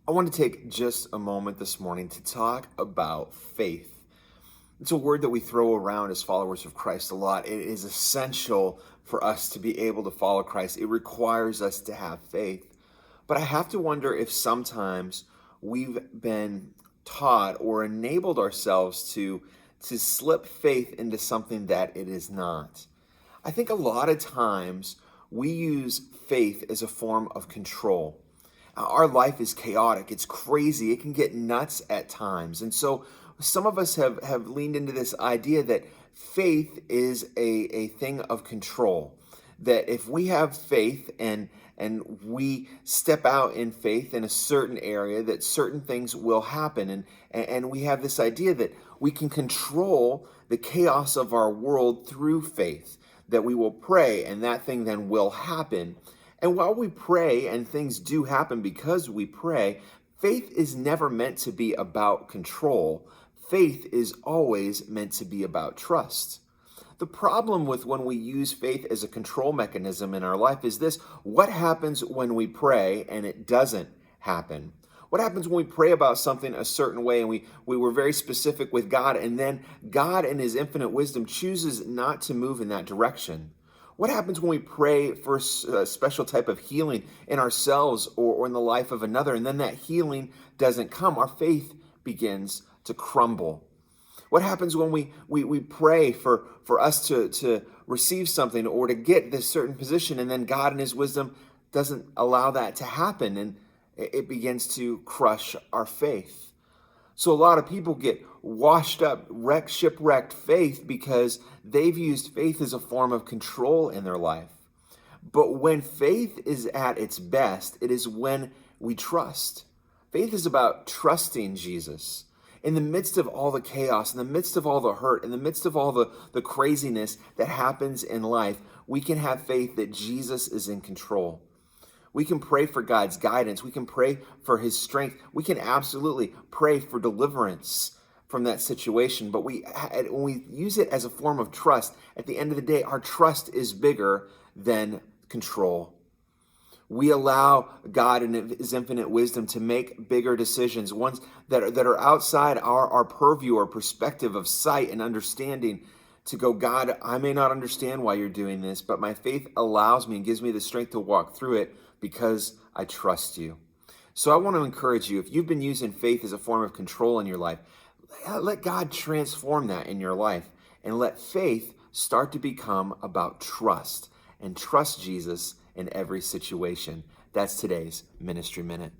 I want to take just a moment this morning to talk about faith. It's a word that we throw around as followers of Christ a lot. It is essential for us to be able to follow Christ. It requires us to have faith. But I have to wonder if sometimes we've been taught or enabled ourselves to slip faith into something that it is not. I think a lot of times we use faith as a form of control. Our life is chaotic, it's crazy, it can get nuts at times. And so some of us have leaned into this idea that faith is a thing of control. That if we have faith and we step out in faith in a certain area, that certain things will happen. And we have this idea that we can control the chaos of our world through faith, that we will pray and that thing then will happen. And while we pray and things do happen because we pray, faith is never meant to be about control. Faith is always meant to be about trust. The problem with when we use faith as a control mechanism in our life is this: what happens when we pray and it doesn't happen? What happens when we pray about something a certain way and we were very specific with God, and then God in his infinite wisdom chooses not to move in that direction? What happens when we pray for a special type of healing in ourselves or in the life of another, and then that healing doesn't come? Our faith begins to crumble. What happens when we pray for us to receive something or to get this certain position, and then God in his wisdom doesn't allow that to happen, and it begins to crush our faith? So a lot of people get washed up, shipwrecked faith because they've used faith as a form of control in their life. But when faith is at its best, it is when we trust. Faith is about trusting Jesus. In the midst of all the chaos, in the midst of all the hurt, in the midst of all the craziness that happens in life, we can have faith that Jesus is in control. We can pray for God's guidance. We can pray for his strength. We can absolutely pray for deliverance from that situation. But when we use it as a form of trust, at the end of the day, our trust is bigger than control. We allow God in his infinite wisdom to make bigger decisions, ones that are outside our purview or perspective of sight and understanding, to go, God, I may not understand why you're doing this, but my faith allows me and gives me the strength to walk through it because I trust you. So I want to encourage you, if you've been using faith as a form of control in your life, let God transform that in your life and let faith start to become about trust, and trust Jesus in every situation. That's today's Ministry Minute.